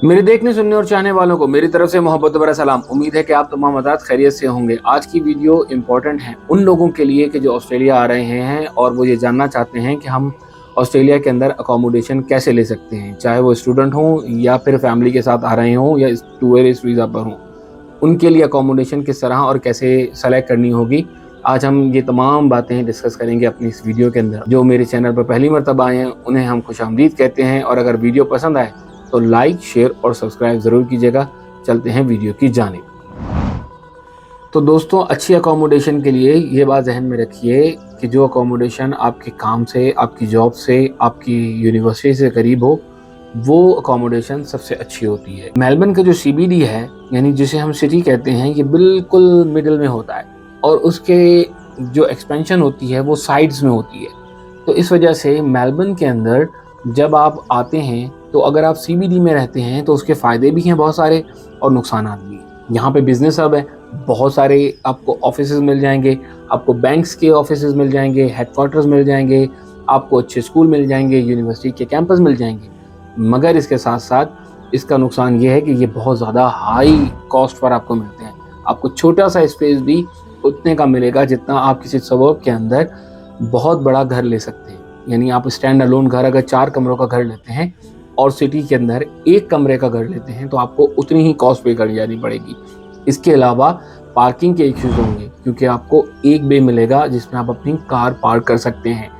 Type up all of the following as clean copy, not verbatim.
मेरे देखने सुनने और चाहने वालों को मेरी तरफ से मोहब्बत भरा सलाम। उम्मीद है कि आप तमाम आज़ाद खैरियत से होंगे। आज की वीडियो इम्पोर्टेंट है उन लोगों के लिए कि जो ऑस्ट्रेलिया आ रहे हैं और वो ये जानना चाहते हैं कि हम ऑस्ट्रेलिया के अंदर अकोमोडेशन कैसे ले सकते हैं, चाहे वो स्टूडेंट हों या फिर फैमिली के साथ आ रहे हों या टूरिस्ट वीज़ा पर हों। उनके लिए अकोमोडेशन किस तरह और कैसे सेलेक्ट करनी होगी, आज हम ये तमाम बातें डिस्कस करेंगे अपनी इस वीडियो के अंदर। जो मेरे चैनल पर पहली मरतबा आए हैं उन्हें हम खुशामदीद कहते हैं, और अगर वीडियो पसंद आए तो लाइक, शेयर और सब्सक्राइब ज़रूर कीजिएगा। चलते हैं वीडियो की जानिब। तो दोस्तों, अच्छी अकोमोडेशन के लिए ये बात जहन में रखिए कि जो अकोमोडेशन आपके काम से, आपकी जॉब से, आपकी यूनिवर्सिटी से करीब हो, वो अकोमोडेशन सबसे अच्छी होती है। मेलबर्न का जो CBD है, यानी जिसे हम सिटी कहते हैं, ये बिल्कुल मिडिल में होता है और उसके जो एक्सपेंशन होती है वो साइड्स में होती है। तो इस वजह से मेलबर्न के अंदर जब आप आते हैं तो अगर आप CBD में रहते हैं तो उसके फ़ायदे भी हैं बहुत सारे और नुकसानात भी। यहाँ पे बिज़नेस हब है, बहुत सारे आपको ऑफिसेज मिल जाएंगे, आपको बैंक्स के ऑफिसेज मिल जाएंगे, हेडक्वार्टर्स मिल जाएंगे, आपको अच्छे स्कूल मिल जाएंगे, यूनिवर्सिटी के कैंपस मिल जाएंगे। मगर इसके साथ साथ इसका नुकसान ये है कि ये बहुत ज़्यादा हाई कॉस्ट पर आपको मिलते हैं। आपको छोटा सा स्पेस भी उतने का मिलेगा जितना आप किसी सबर्ब के अंदर बहुत बड़ा घर ले सकते हैं। यानी आप स्टैंड अलोन घर अगर 4 कमरों का घर लेते हैं और सिटी के अंदर 1 कमरे का घर लेते हैं तो आपको उतनी ही कॉस्ट पे कर जानी पड़ेगी। इसके अलावा पार्किंग के इश्यूज होंगे, क्योंकि आपको एक बे मिलेगा जिसमें आप अपनी कार पार्क कर सकते हैं।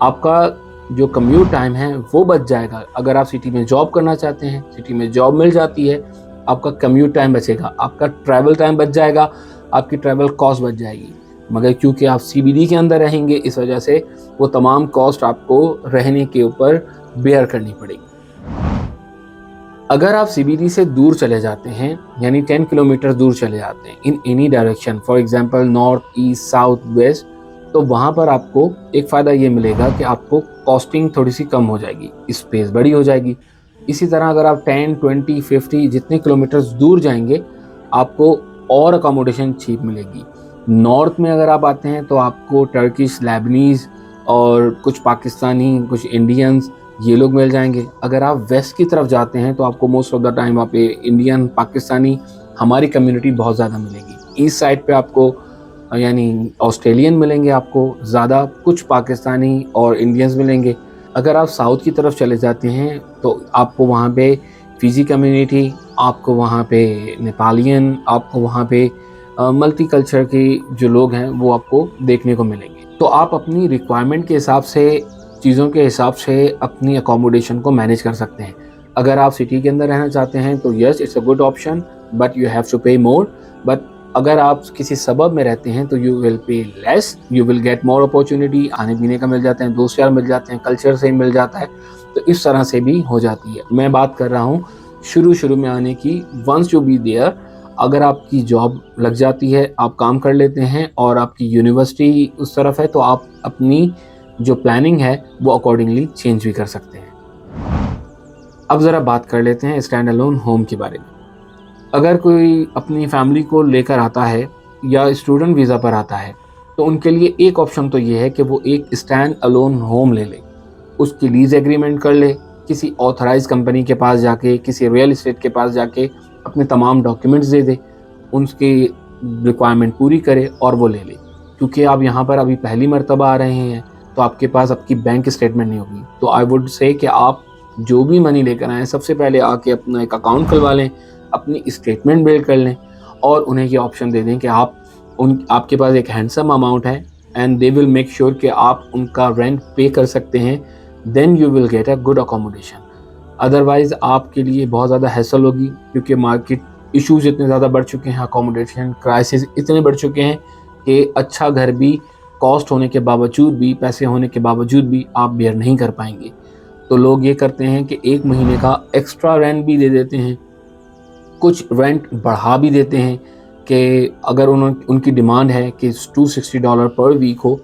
आपका जो कम्यूट टाइम है वो बच जाएगा। अगर आप सिटी में जॉब करना चाहते हैं, सिटी में जॉब मिल जाती है, आपका कम्यूट टाइम बचेगा, आपका ट्रैवल टाइम बच जाएगा, आपकी ट्रैवल कॉस्ट बच जाएगी। मगर क्योंकि आप CBD के अंदर रहेंगे, इस वजह से वो तमाम कॉस्ट आपको रहने के ऊपर बेयर करनी पड़ेगी। अगर आप CBD से दूर चले जाते हैं, यानी 10 किलोमीटर दूर चले जाते हैं in any direction, for example north, east, south, west, तो वहाँ पर आपको एक फ़ायदा ये मिलेगा कि आपको कॉस्टिंग थोड़ी सी कम हो जाएगी, स्पेस बड़ी हो जाएगी। इसी तरह अगर आप 10, 20, 50 जितने किलोमीटर्स दूर जाएंगे, आपको और अकोमोडेशन चीप मिलेगी। नॉर्थ में अगर आप आते हैं तो आपको टर्किश, लेबनीज़ और कुछ पाकिस्तानी, कुछ इंडियंस, ये लोग मिल जाएंगे। अगर आप वेस्ट की तरफ जाते हैं तो आपको मोस्ट ऑफ द टाइम वहाँ पे इंडियन, पाकिस्तानी, हमारी कम्युनिटी बहुत ज़्यादा मिलेगी। ईस्ट साइड पे आपको यानी ऑस्ट्रेलियन मिलेंगे आपको ज़्यादा, कुछ पाकिस्तानी और इंडियंस मिलेंगे। अगर आप साउथ की तरफ चले जाते हैं तो आपको वहाँ पे फिजी कम्युनिटी, आपको वहाँ पे नेपालियन, आपको वहाँ पे मल्टी कल्चर के जो लोग हैं वो आपको देखने को मिलेंगे। तो आप अपनी रिक्वायरमेंट के हिसाब से, चीज़ों के हिसाब से अपनी अकोमोडेशन को मैनेज कर सकते हैं। अगर आप सिटी के अंदर रहना चाहते हैं तो yes, it's a good option, but you have to pay more. But अगर आप किसी सबब में रहते हैं तो you will pay less, you will get more opportunity. आने पीने का मिल जाते हैं, दोस्त यार मिल जाते हैं, कल्चर से मिल जाता है, तो इस तरह से भी हो जाती है। मैं बात कर रहा हूँ शुरू में आने की। वंस यू बी देयर, अगर आपकी जॉब लग जाती है, आप काम कर लेते हैं और आपकी यूनिवर्सिटी उस तरफ है, तो आप अपनी जो प्लानिंग है वो अकॉर्डिंगली चेंज भी कर सकते हैं। अब ज़रा बात कर लेते हैं स्टैंड अलोन होम के बारे में। अगर कोई अपनी फैमिली को लेकर आता है या स्टूडेंट वीज़ा पर आता है तो उनके लिए एक ऑप्शन तो ये है कि वो एक स्टैंड अलोन होम ले ले, उसकी लीज़ एग्रीमेंट कर ले, किसी ऑथराइज कंपनी के पास जाके, किसी रियल इस्टेट के पास जाके अपने तमाम डॉक्यूमेंट्स दे दे, उनकी रिक्वायरमेंट पूरी करे और वो ले ले। क्योंकि आप यहाँ पर अभी पहली मर्तबा आ रहे हैं तो आपके पास आपकी बैंक स्टेटमेंट नहीं होगी, तो आई वुड से कि आप जो भी मनी लेकर आएँ सबसे पहले आके अपना एक अकाउंट खुलवा लें, अपनी स्टेटमेंट बिल्ड कर लें और उन्हें ये ऑप्शन दे दें कि आपके पास एक हैंडसम अमाउंट है and they will make sure कि आप उनका रेंट पे कर सकते हैं। Then you will get a good accommodation. Otherwise आपके लिए बहुत ज़्यादा हैसल होगी, क्योंकि मार्केट इश्यूज़ इतने ज़्यादा बढ़ चुके हैं, अकोमोडेशन क्राइसिस इतने बढ़ चुके हैं कि अच्छा घर भी कॉस्ट होने के बावजूद भी, पैसे होने के बावजूद भी आप बेयर नहीं कर पाएंगे। तो लोग ये करते हैं कि 1 महीने का एक्स्ट्रा रेंट भी दे देते हैं, कुछ रेंट बढ़ा भी देते हैं कि अगर उनकी डिमांड है कि $260 पर वीक हो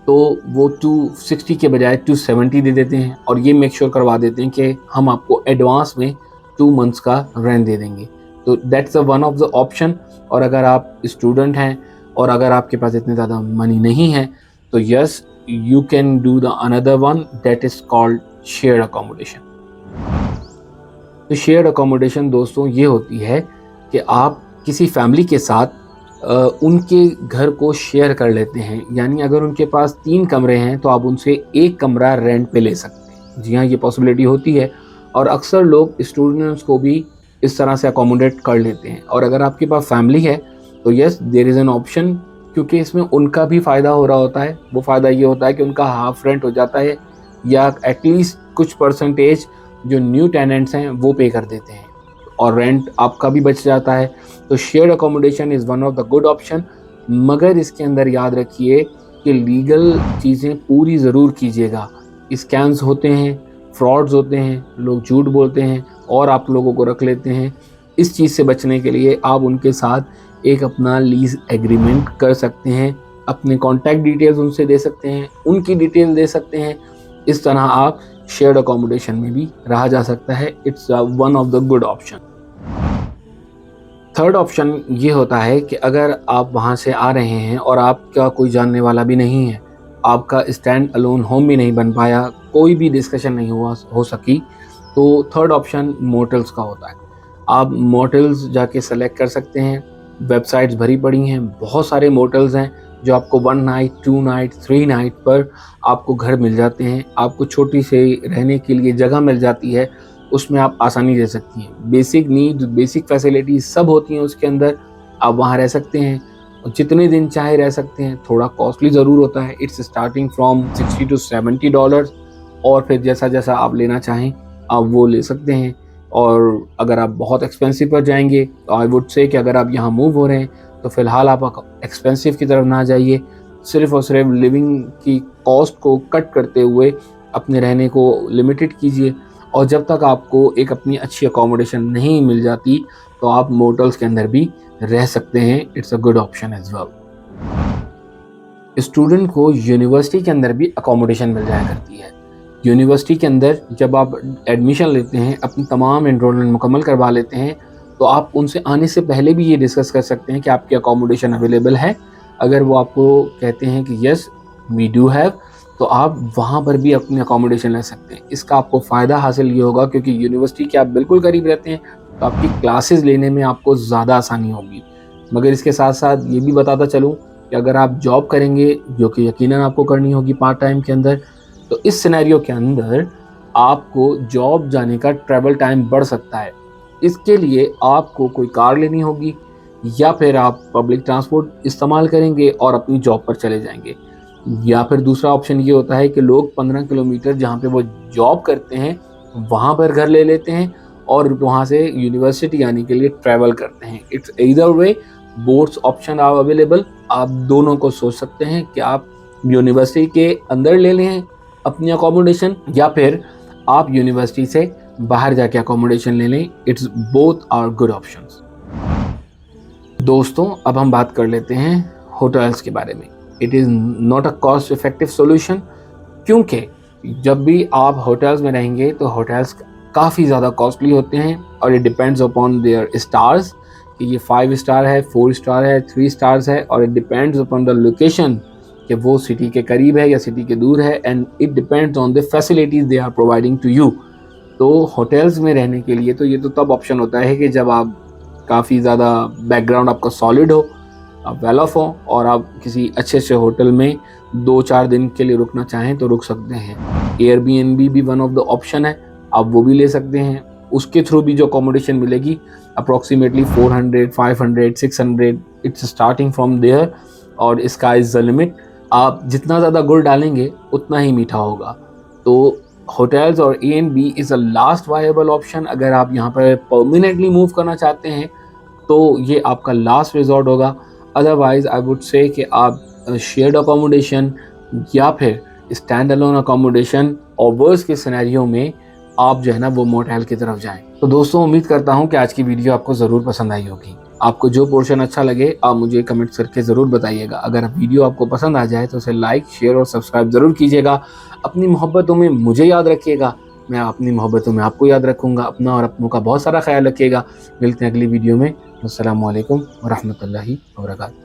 तो वो 260 के बजाय 270 दे देते हैं और ये मेक श्योर करवा देते हैं कि हम आपको एडवांस में 2 मंथ्स का रेंट दे देंगे। तो that's one of the option. और अगर आप स्टूडेंट हैं और अगर आपके पास इतने ज़्यादा मनी नहीं है तो yes, you can do the another one, that is called share accommodation. तो शेयर्ड अकोमोडेशन दोस्तों ये होती है कि आप किसी फैमिली के साथ उनके घर को शेयर कर लेते हैं। यानी अगर उनके पास 3 कमरे हैं तो आप उनसे 1 कमरा रेंट पे ले सकते हैं। जी हाँ, ये पॉसिबिलिटी होती है और अक्सर लोग स्टूडेंट्स को भी इस तरह से अकोमोडेट कर लेते हैं। और अगर आपके पास फैमिली है तो yes there is an option, क्योंकि इसमें उनका भी फ़ायदा हो रहा होता है। वो फ़ायदा ये होता है कि उनका हाफ रेंट हो जाता है या एटलीस्ट कुछ परसेंटेज जो न्यू टेनेंट्स हैं वो पे कर देते हैं और रेंट आपका भी बच जाता है। तो shared accommodation is one of the good option, मगर इसके अंदर याद रखिए कि लीगल चीज़ें पूरी ज़रूर कीजिएगा। स्कैम्स होते हैं, फ्रॉड्स होते हैं, लोग झूठ बोलते हैं और आप लोगों को रख लेते हैं। इस चीज़ से बचने के लिए आप उनके साथ एक अपना लीज़ एग्रीमेंट कर सकते हैं, अपने कॉन्टैक्ट डिटेल्स उनसे दे सकते हैं, उनकी डिटेल दे सकते हैं। इस तरह आप शेयर्ड अकोमोडेशन में भी रहा जा सकता है। It's one of the good option. Third option ये होता है कि अगर आप वहाँ से आ रहे हैं और आपका कोई जानने वाला भी नहीं है, आपका स्टैंड अलोन होम भी नहीं बन पाया, कोई भी डिस्कशन नहीं हो सकी, तो थर्ड ऑप्शन मोटल्स का होता है। आप मोटल्स जाके सेलेक्ट कर सकते हैं। वेबसाइट्स भरी पड़ी हैं, बहुत सारे मोटल्स हैं जो आपको 1 नाइट, 2 नाइट, 3 नाइट पर आपको घर मिल जाते हैं। आपको छोटी से रहने के लिए जगह मिल जाती है, उसमें आप आसानी रह सकती हैं। बेसिक नीड्स, बेसिक फैसिलिटीज सब होती हैं उसके अंदर, आप वहाँ रह सकते हैं और जितने दिन चाहे रह सकते हैं। थोड़ा कॉस्टली ज़रूर होता है, इट्स स्टार्टिंग फ्रॉम $60 to $70 और फिर जैसा जैसा आप लेना चाहें आप वो ले सकते हैं। और अगर आप बहुत एक्सपेंसिव पर जाएंगे तो आई वुड से कि अगर आप यहाँ मूव हो रहे हैं तो फ़िलहाल आप एक्सपेंसिव की तरफ ना जाइए। सिर्फ और सिर्फ लिविंग की कॉस्ट को कट करते हुए अपने रहने को लिमिटेड कीजिए। और जब तक आपको एक अपनी अच्छी अकोमोडेशन नहीं मिल जाती तो आप मोटल्स के अंदर भी रह सकते हैं। It's a good option as well. Student को यूनिवर्सिटी के अंदर भी अकोमोडेशन मिल जाया करती है। यूनिवर्सिटी के अंदर जब आप एडमिशन लेते हैं, अपनी तमाम एनरोलमेंट मुकम्मल करवा लेते हैं, तो आप उनसे आने से पहले भी ये डिस्कस कर सकते हैं कि आपकी अकोमोडेशन अवेलेबल है। अगर वो आपको कहते हैं कि यस वी डू हैव, तो आप वहाँ पर भी अपनी अकोमोडेशन ले सकते हैं। इसका आपको फ़ायदा हासिल ये होगा क्योंकि यूनिवर्सिटी के आप बिल्कुल करीब रहते हैं, तो आपकी क्लासेस लेने में आपको ज़्यादा आसानी होगी। मगर इसके साथ साथ ये भी बताता चलूँ कि अगर आप जॉब करेंगे, जो कि यकीनन आपको करनी होगी पार्ट टाइम के अंदर, तो इस सिनेरियो के अंदर आपको जॉब जाने का ट्रैवल टाइम बढ़ सकता है। इसके लिए आपको कोई कार लेनी होगी या फिर आप पब्लिक ट्रांसपोर्ट इस्तेमाल करेंगे और अपनी जॉब पर चले जाएंगे। या फिर दूसरा ऑप्शन ये होता है कि लोग 15 किलोमीटर जहाँ पे वो जॉब करते हैं वहाँ पर घर ले लेते हैं और वहाँ से यूनिवर्सिटी आने के लिए ट्रैवल करते हैं। It's either way, both option are available. आप दोनों को सोच सकते हैं कि आप यूनिवर्सिटी के अंदर ले लें अपनी अकोमोडेशन या फिर आप यूनिवर्सिटी से बाहर जाके अकोमोडेशन ले लें। It's both are good options. दोस्तों अब हम बात कर लेते हैं होटल्स के बारे में। It is not a cost effective solution, क्योंकि जब भी आप होटल्स में रहेंगे तो होटल्स काफ़ी ज़्यादा कॉस्टली होते हैं और it depends upon their stars कि ये 5 स्टार है, 4 स्टार है, 3 स्टार्स है। और it depends upon the location कि वो सिटी के करीब है या सिटी के दूर है। And it depends on the facilities they are providing to you. तो होटल्स में रहने के लिए तो ये तो तब ऑप्शन होता है कि जब आप काफ़ी ज़्यादा बैकग्राउंड आपका सॉलिड हो, आप वेल ऑफ हो और आप किसी अच्छे से होटल में 2-4 दिन के लिए रुकना चाहें तो रुक सकते हैं। एयरबीएनबी भी वन ऑफ द ऑप्शन है, आप वो भी ले सकते हैं। उसके थ्रू भी जो अकोमोडेशन मिलेगी approximately 400, 500, 600, it's starting from there और स्काई इज़ द लिमिट। आप जितना ज़्यादा गुड़ डालेंगे उतना ही मीठा होगा। तो होटल्स और ANB is a last viable option. अगर आप यहाँ पर परमानेंटली मूव करना चाहते हैं तो ये आपका लास्ट रिजॉर्ट होगा। अदरवाइज आई वुड से कि आप शेयर्ड अकोमोडेशन या फिर स्टैंड अलोन अकोमोडेशन और वर्स्ट के सिनेरियो में आप जो है ना वो मोटेल की तरफ जाएं। तो दोस्तों उम्मीद करता हूँ कि आज की वीडियो आपको ज़रूर पसंद आई होगी। आपको जो पोर्शन अच्छा लगे आप मुझे कमेंट करके ज़रूर बताइएगा। अगर वीडियो आपको पसंद आ जाए तो उसे लाइक, शेयर और सब्सक्राइब ज़रूर कीजिएगा। अपनी मोहब्बतों में मुझे याद रखिएगा, मैं अपनी मोहब्बतों में आपको याद रखूँगा। अपना और अपनों का बहुत सारा ख्याल रखिएगा। मिलते हैं अगली वीडियो में। अस्सलामु अलैकुम व रहमतुल्लाहि व बरकातहू।